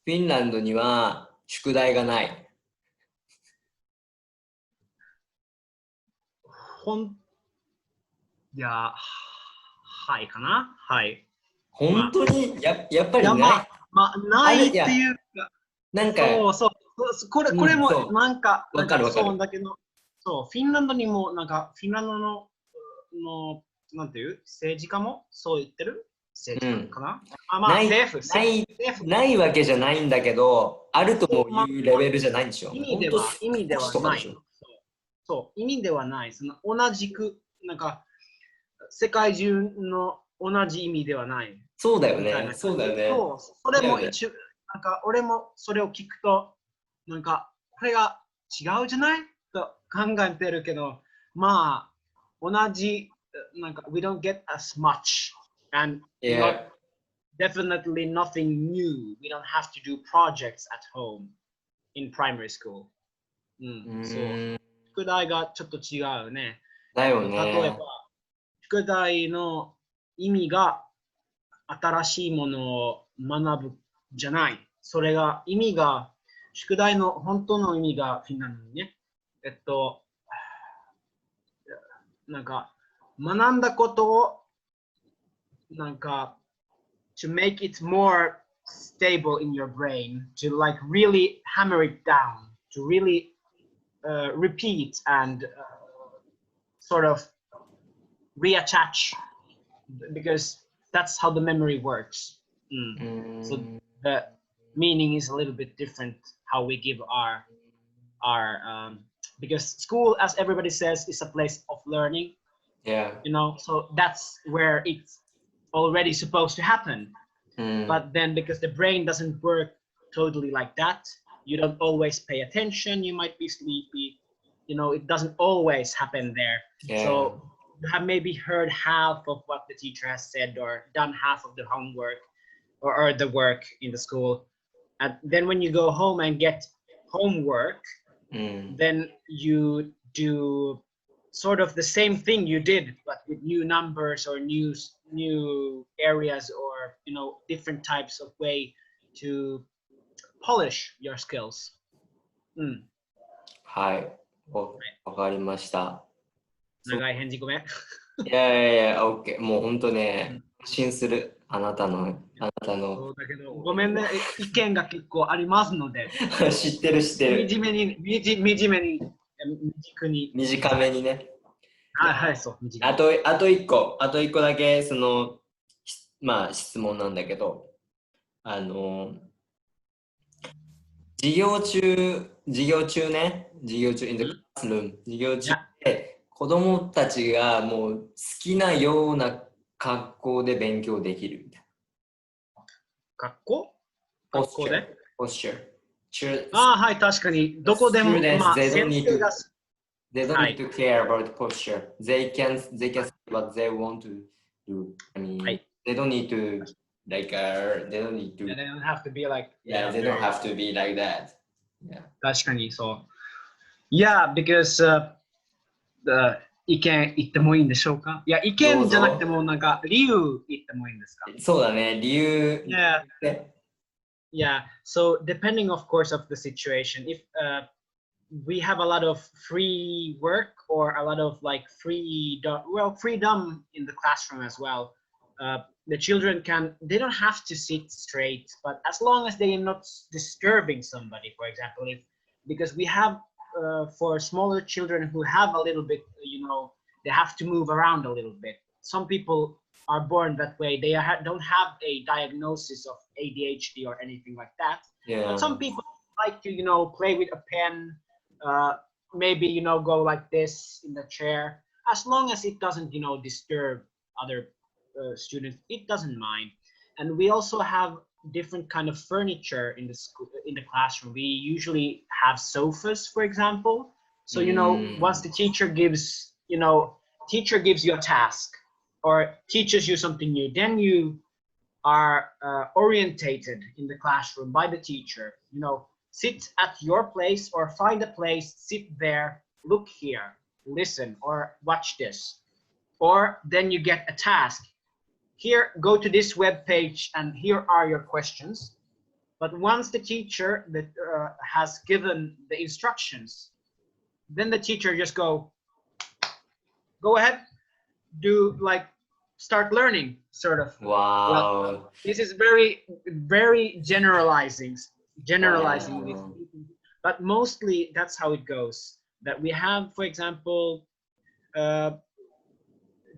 フィンランドには宿題がない。いや、はいかな。はい。本当に、やっぱりない。ないっていうか、なんか、これもなんか、わかる。そうだけど、そう、フィンランドにも、なんか、フィンランドの、なんていう政治家もそう言ってる政治家かな、ないわけじゃないんだけど、あるともいうレベルじゃないんでしょ。意味ではない。そう、意味ではない。その同じく、なんか、世界中の同じ意味ではない。そうだよね。そう、それも一応、なんか俺もそれを聞くと、なんか、これが違うじゃないと考えてるけど、まあ、同じ、なんか、we don't get as much and definitely nothing new. We don't have to do projects at home in primary school. そう。宿題がちょっと違うね。だよね。例えば、宿題の意味が新しいものを学ぶじゃない。それが意味が、宿題の本当の意味がフィンランドにね、なんか学んだことをなんか to make it more stable in your brain, to like really hammer it down, to really repeat and sort of reattach, because that's how the memory works. So the meaning is a little bit different how we give our because school, as everybody says, is a place of learning. You know, so that's where it's already supposed to happen. But then because the brain doesn't work totally like that, you don't always pay attention, you might be sleepy, you know, it doesn't always happen there. So you have maybe heard half of what the teacher has said or done half of the homework or the work in the school. And then when you go home and get homework, then you do sort of the same thing you did, but with new numbers or new areas or, you know, different types of way to polish your skills. はい。わかりました。長い返事ごめん。いや、OK。もう本当ね、安心する。あなたの。そうだけど、ごめんね、意見が結構ありますので。知ってる。短めに、短めにね。はい、そう。あと一個だけ、まあ、質問なんだけど、授業中in the classroom、授業中で子供たちがもう好きなような格好で勉強できるみたいな。学校ではい、確かに。どこでも、まあ、先生が。They don't need to care about posture. They can say what they want to do. I mean, they don't need to they don't need to. They don't have to be like. They don't have to be like that. 確かにそう。because 意見言ってもいいんでしょうか？いや、意見じゃなくてもなんか理由言ってもいいんですか？そうだね、理由。So depending, of course, of the situation, if we have a lot of free work or a lot of like freedom in the classroom as well. The children they don't have to sit straight, but as long as they are not disturbing somebody, for example, because we have for smaller children who have a little bit, you know, they have to move around a little bit. Some people are born that way. They don't have a diagnosis of ADHD or anything like that. But some people like to, you know, play with a pen, maybe, you know, go like this in the chair. As long as it doesn't, you know, disturb other students, it doesn't mind. And we also have different kind of furniture in the school, in the classroom. We usually have sofas, for example. So, you know, once the teacher gives you a task or teaches you something new, then you are orientated in the classroom by the teacher. You know, sit at your place or find a place, sit there, look here, listen, or watch this. Or then you get a task. Here, go to this web page and here are your questions. But once the teacher that has given the instructions, then the teacher just go ahead, do like start learning, sort of. Wow. Well, this is very, very generalizing this, but mostly that's how it goes. That we have, for example,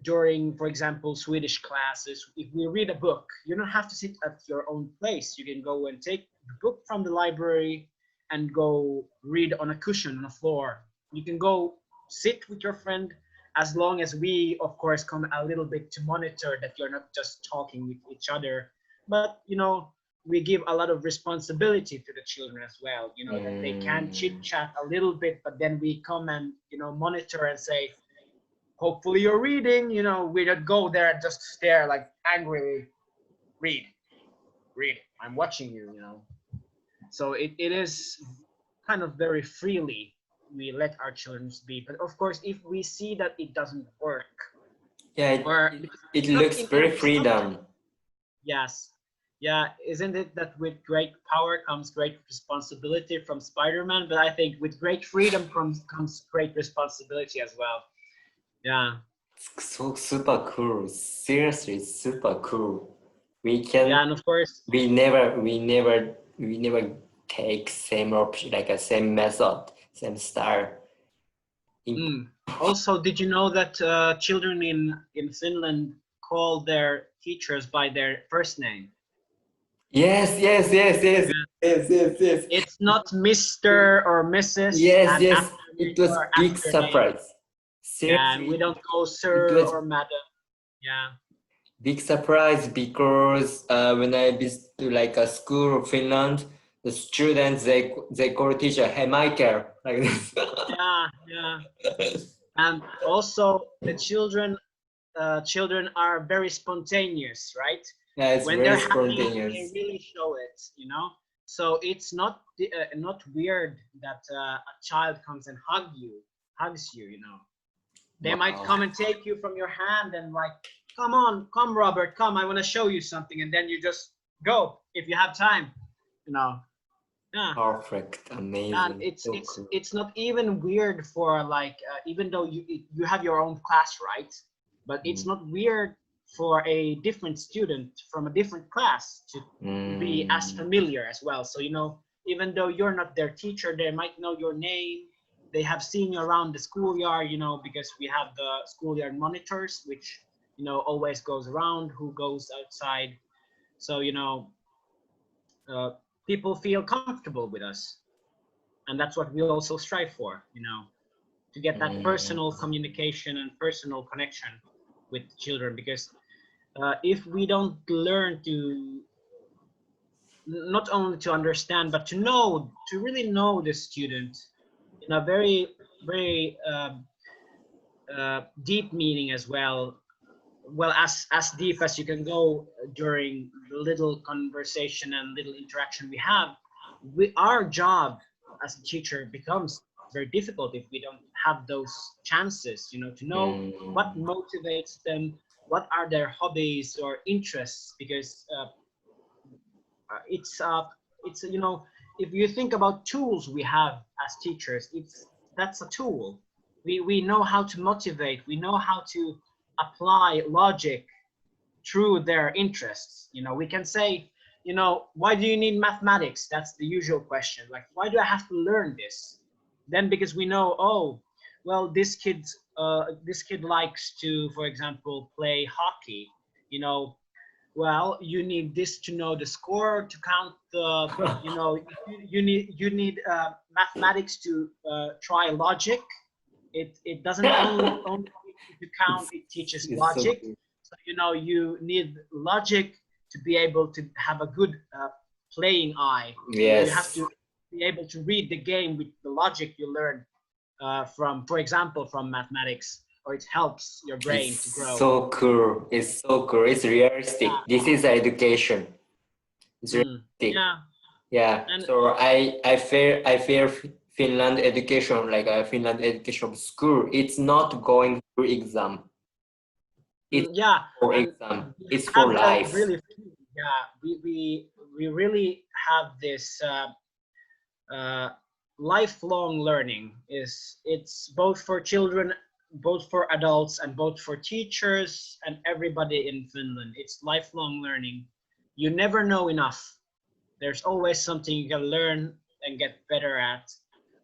during, for example, Swedish classes, if we read a book, you don't have to sit at your own place. You can go and take the book from the library and go read on a cushion on the floor. You can go sit with your friend, as long as we, of course, come a little bit to monitor that you're not just talking with each other. But, you know, we give a lot of responsibility to the children as well, you know, that they can chit chat a little bit, but then we come and, you know, monitor and say, hopefully you're reading, you know, we don't go there and just stare like angrily, read, I'm watching you, you know. So it is kind of very freely we let our children be. But of course, if we see that it doesn't work, it looks very freedom. Yes. Yeah, isn't it that with great power comes great responsibility from Spider-Man? But I think with great freedom comes great responsibility as well. Yeah. So super cool. Seriously, super cool. We can. Yeah, and of course. We never take same option, like a same method, same style. Also, did you know that children in Finland call their teachers by their first name? Yes. It's not Mr. or Mrs. Yes. It was big surprise. Yeah, we don't go sir or madam. Yeah. Big surprise because when I visit to like a school in Finland, the students they call teacher, hey Michael, like this. Yeah. And also the children are very spontaneous, right? Yeah, it's when very they're spontaneous. Happy, they really show it, you know. So it's not weird that a child comes and hugs you, you know. They might come and take you from your hand and like, come Robert, come, I want to show you something, and then you just go if you have time, you know. Yeah. Perfect, amazing. And it's not even weird for like even though you have your own class, right? But it's not weird for a different student from a different class to be as familiar as well. So, you know, even though you're not their teacher, they might know your name. They have seen you around the schoolyard, you know, because we have the schoolyard monitors, which, you know, always goes around who goes outside. So, you know, people feel comfortable with us. And that's what we also strive for, you know, to get that personal communication and personal connection with children. Because if we don't learn to not only to understand, but to really know the student in a very, very deep meaning as well. Well, as deep as you can go during the little conversation and little interaction we have, our job as a teacher becomes very difficult if we don't have those chances, you know, to know what motivates them, what are their hobbies or interests, because it's you know, if you think about tools we have as teachers, that's a tool. We know how to motivate, we know how to apply logic through their interests. You know, we can say, you know, why do you need mathematics? That's the usual question. Like, why do I have to learn this? Then because we know, oh, well, this kid likes to, for example, play hockey. You know, well, you need this to know the score, to count the, you know, you need mathematics to try logic. It doesn't only to count, it teaches logic. So, you know, you need logic to be able to have a good playing eye. Yes. You have to be able to read the game with the logic you learn from, for example, from mathematics, or it helps your brain to grow. So cool. It's so cool. It's realistic. Yeah. This is education. It's realistic. Yeah. And so I fear Finland education, like a Finland education school. It's not going through exam. It's for exam. It's for life. Really, we we really have this lifelong learning. It's both for children, both for adults, and both for teachers and everybody in Finland. It's lifelong learning. You never know enough. There's always something you can learn and get better at,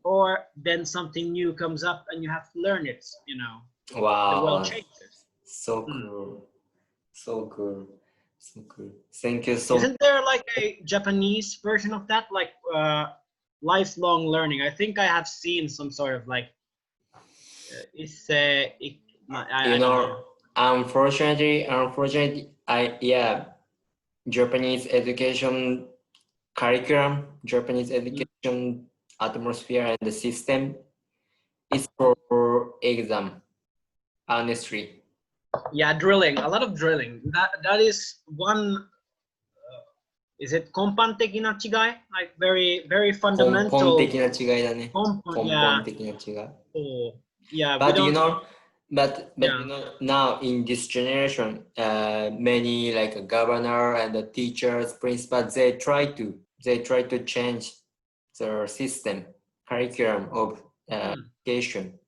or then something new comes up and you have to learn it, you know. Wow. The world changes. So cool. So cool. So cool. Thank you so much. Isn't there like a Japanese version of that, like lifelong learning? I think I have seen some sort of like unfortunately, Japanese education curriculum, Japanese education atmosphere and the system is for exam, honestly. Yeah, drilling, a lot of drilling. That is one. Is it 根本的な違い? Like very fundamental. 根本的な違いだね。根本的な違い。Oh, yeah. But now in this generation, many like a governor and the teachers, principals, they try to change the system, curriculum of education.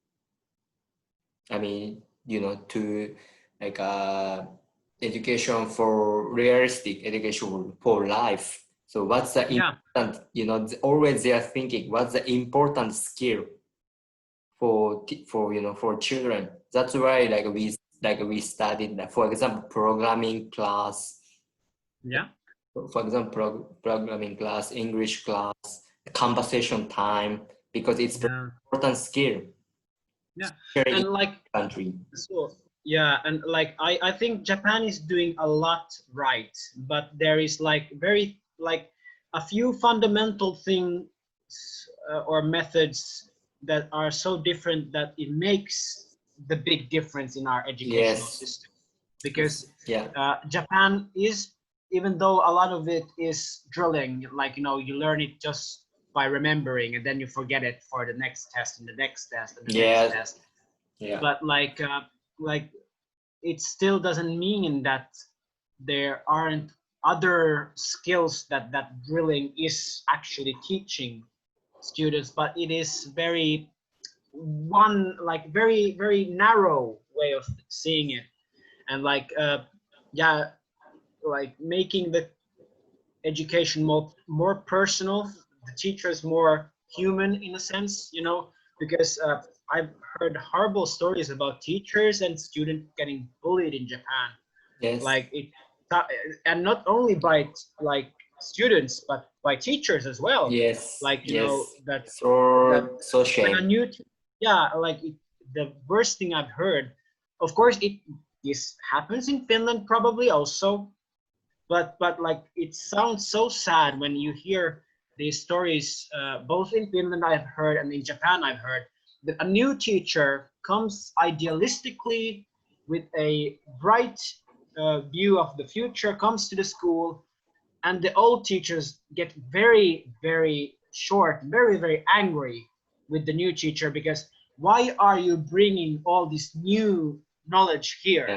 I mean, to like education for realistic education for life. So what's the important, always they are thinking, what's the important skill for children? That's why we studied, for example, programming class. Yeah. For example, programming class, English class, conversation time, because it's very important skill. Yeah. And like country. So yeah, and like I think Japan is doing a lot right, but there is like a few fundamental things or methods that are so different that it makes the big difference in our educational system. Because Japan is, even though a lot of it is drilling, like you learn it just by remembering and then you forget it for the next test and the next test and the next test. Yeah. But like it still doesn't mean that there aren't other skills that drilling is actually teaching students, but it is very narrow way of seeing it, and like making the education more personal, the teachers more human in a sense, because I've heard horrible stories about teachers and students getting bullied in Japan. Yes. And not only by students, but by teachers as well. Yes. That's so shame. The worst thing I've heard. Of course, this happens in Finland probably also, but it sounds so sad when you hear these stories. Both in Finland I've heard and in Japan I've heard. That a new teacher comes idealistically with a bright view of the future, comes to the school, and the old teachers get very, very short, very, very angry with the new teacher, because why are you bringing all this new knowledge here?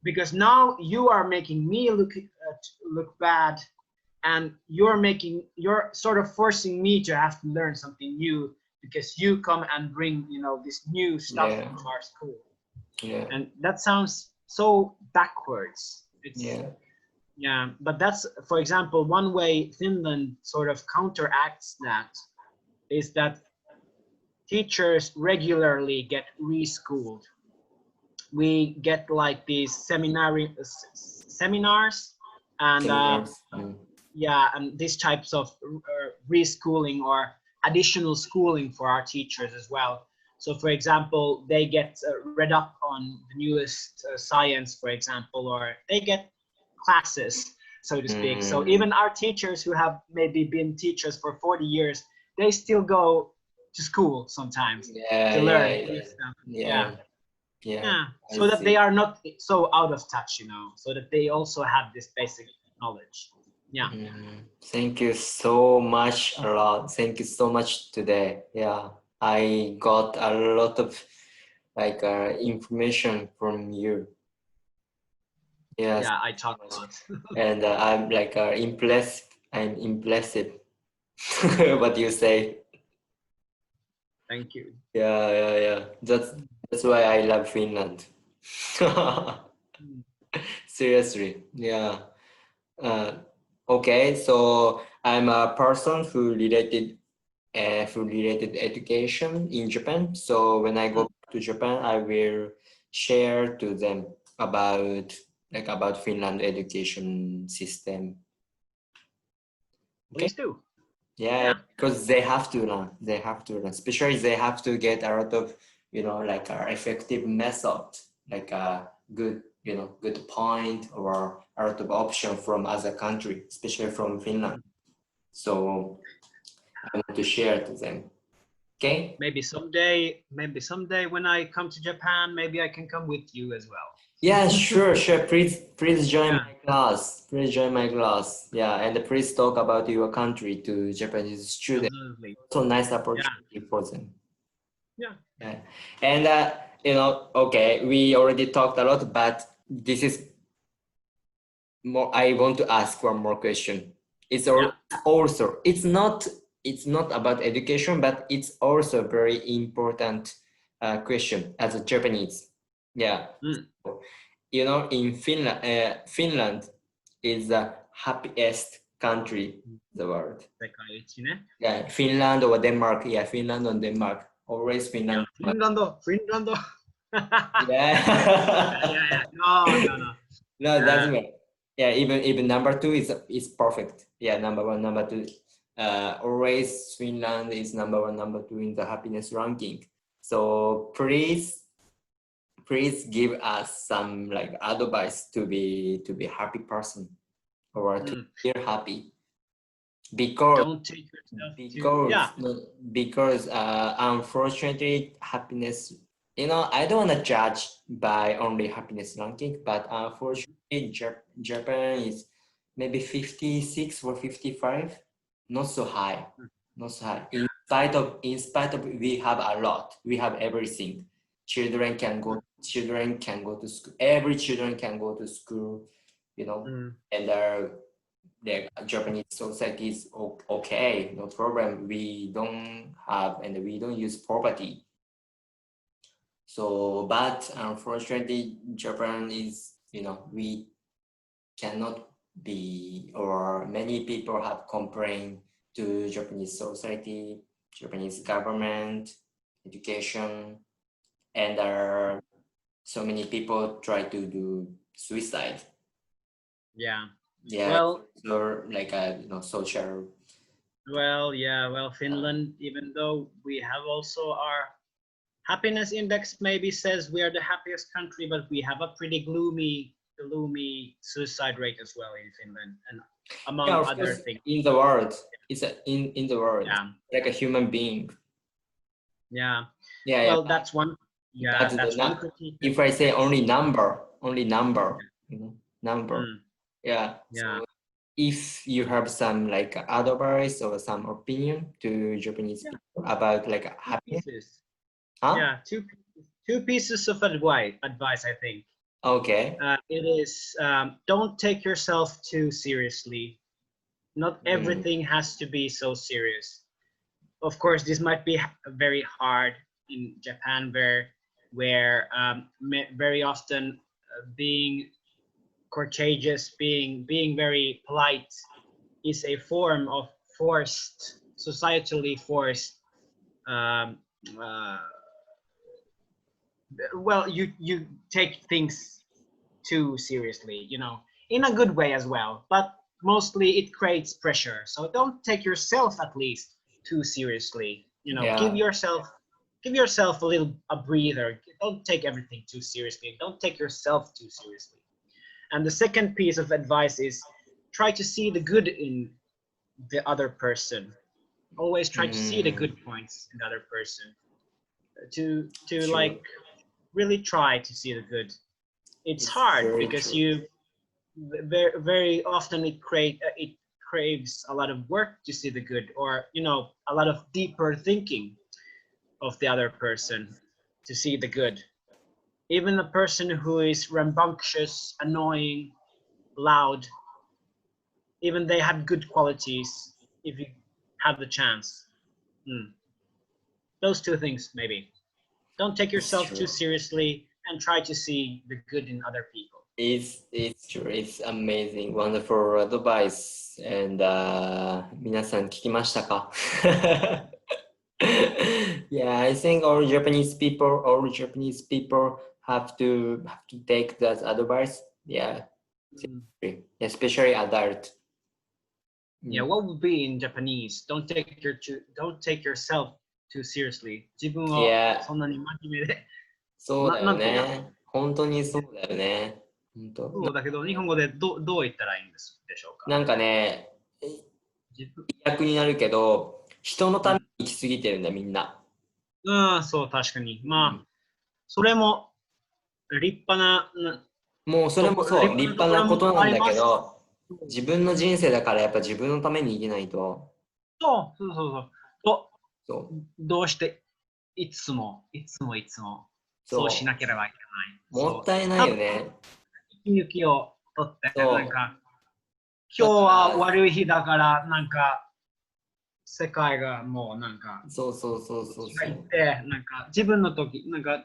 Because now you are making me look bad, and you're sort of forcing me to have to learn something new, because you come and bring this new stuff into our school. And that sounds so backwards. But that's, for example, one way Finland sort of counteracts that is that teachers regularly get reschooled. We get like these seminars and and these types of reschooling or additional schooling for our teachers as well. So for example, they get read up on the newest science, for example, or they get classes, so to speak. So even our teachers who have maybe been teachers for 40 years, they still go to school sometimes to learn. So that they are not so out of touch, so that they also have this basic knowledge. Thank you so much a lot. Thank you so much today. I got a lot of information from you. I talk a lot. And I'm impressed I'm impressive. What you say? Thank you. Yeah. That's why I love Finland. Seriously, yeah. Okay, so I'm a person who related education in Japan. So when I go to Japan, I will share to them about Finland education system. Okay? Please do. Yeah, because they have to learn. They have to learn. Especially they have to get a lot of, like a effective method, like a good, good point or a lot of option from other country, especially from Finland. So I want to share to them. Okay. Maybe someday when I come to Japan, maybe I can come with you as well. Yeah, sure. Please join my class. Please join my class. Yeah, and please talk about your country to Japanese students. Absolutely. So nice opportunity for them. Yeah. And okay, we already talked a lot, but this is more. I want to ask one more question. It's also it's not about education, but it's also a very important question as a Japanese. Yeah. In Finland, Finland is the happiest country in the world. Yeah, Finland or Denmark. Yeah, Finland or Denmark. Always Finland. Finland. Yeah. No. No, that's right. Yeah, even number two is perfect. Yeah, number one, number two. Always Finland is number one, number two in the happiness ranking. So please give us some like advice to be happy person or to feel happy. Because don't take yourself because unfortunately happiness, I don't want to judge by only happiness ranking, but unfortunately Japan is maybe 56 or 55, not so high. In spite of we have a lot, we have everything. Children can go to school, every children can go to school, and the Japanese society is okay, no problem. We don't have and we don't use poverty. So, but unfortunately, Japan is, we cannot be, or many people have complained to Japanese society, Japanese government, education, and so many people try to do suicide. Yeah, well, or like social. Well, Finland, even though we have also our happiness index, maybe says we are the happiest country, but we have a pretty gloomy suicide rate as well in Finland, and among other things in the world. It's in the world, like a human being. Well, that's one. That's one critique. If I say only number, number. So if you have some like advice or some opinion to Japanese people about like happiness. Two pieces of advice, I think. Okay. It is don't take yourself too seriously. Not everything has to be so serious. Of course, this might be very hard in Japan, where very often being courteous, being very polite is a form of societally forced. Well, you take things too seriously, in a good way as well, but mostly it creates pressure. So don't take yourself at least too seriously. Give yourself a breather. Don't take everything too seriously. Don't take yourself too seriously. And the second piece of advice is try to see the good in the other person. Always try to see the good points in the other person. To like really try to see the good. It's hard because you very often it craves a lot of work to see the good, or a lot of deeper thinking of the other person to see the good. Even a person who is rambunctious, annoying, loud, even they have good qualities if you have the chance. Those two things, maybe. Don't take yourself too seriously and try to see the good in other people. It's true. It's amazing, wonderful advice. And 皆さん聞きましたかYeah, I think all Japanese people have to take that advice. Yeah, especially adult. Yeah, what would be in Japanese? Don't take yourself too seriously. 自分をそんなに真面目で。そうだよね。本当にそうだよね。本当。そうだけど日本語でどう言ったらいいんでしょうか。なんかね、逆になるけど、人のために行き過ぎてるんだみんな。そう確かに。まあ、それも立派な。もうそれもそう、立派なことなんだけど、自分の人生だからやっぱ自分のために生きないと。どうしていつもそうしなければいけない。もったいないよね。息抜きをとって、なんか今日は悪い日だからなんか世界がもうなんかそうなんか自分の時なんか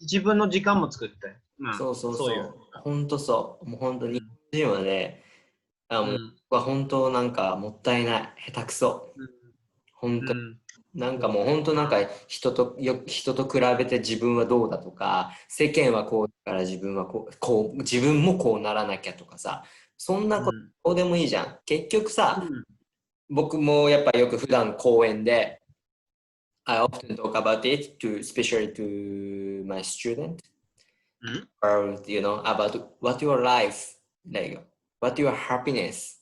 自分の時間も作って、そう本当そう、もう本当に日本人はね、本当なんかもったいない、下手くそ、本当なんかもう本当なんか人と比べて自分はどうだとか、世間はこうだから自分は自分もこうならなきゃとかさ、そんなことどうでもいいじゃん。結局さ、僕もやっぱりよく普段講演でI often talk about it especially to my student or about what your life like what your happiness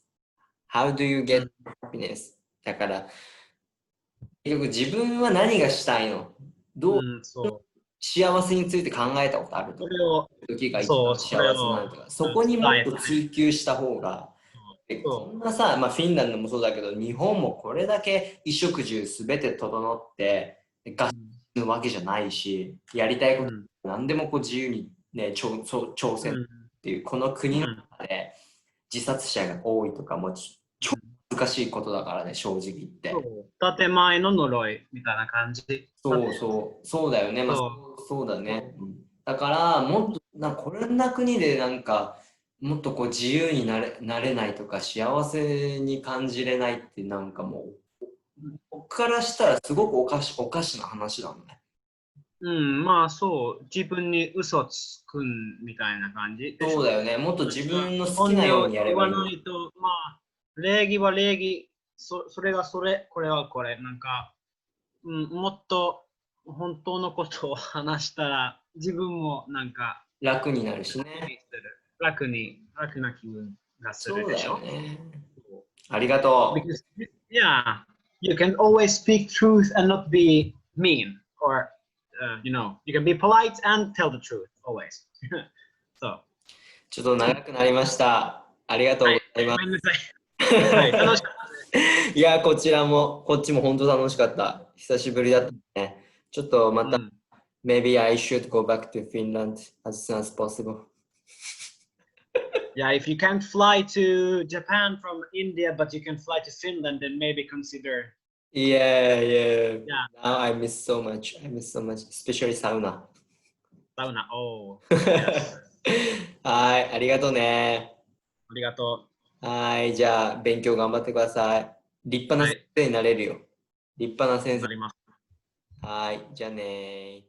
how do you get happiness だから結局自分は何がしたいのどう、幸せについて考えたことあると時が一番幸せなのとかそこにもっと追求した方がこんなさ、フィンランドもそうだけど日本もこれだけ衣食住すべて整って合宿のわけじゃないしやりたいこと何でも自由に、ね、挑戦っていうこの国の中で自殺者が多いとかも超難しいことだからね正直言って建前の呪いみたいな感じそうだよね、そうだね、だからもっとこれな国でなんかもっと自由になれないとか幸せに感じれないってなんかもう僕からしたらすごくおかしな話だもんね。そう自分に嘘つくみたいな感じそうだよねもっと自分の好きなようにやればいい。言わないと礼儀は礼儀それがそれこれはこれなんか、もっと本当のことを話したら自分もなんか楽になるしね。楽な気分がするでしょ。そうだよね。ありがとう。Yeah, you can always speak truth and not be mean, or you can be polite and tell the truth always. So. ちょっと長くなりました。ありがとうございます。はい、楽しかったです。いや、こっちも本当楽しかった。久しぶりだったね。ちょっとまた、maybe I should go back to Finland as soon as possible. Yeah, if you can't fly to Japan from India, but you can fly to Finland, then maybe consider. Yeah. Now I miss so much, especially sauna. Sauna, oh. Yes. はい、ありがとうね。ありがとう。はい、じゃあ勉強頑張ってください。立派な先生になれるよ。立派な先生。なります。はい、じゃあね。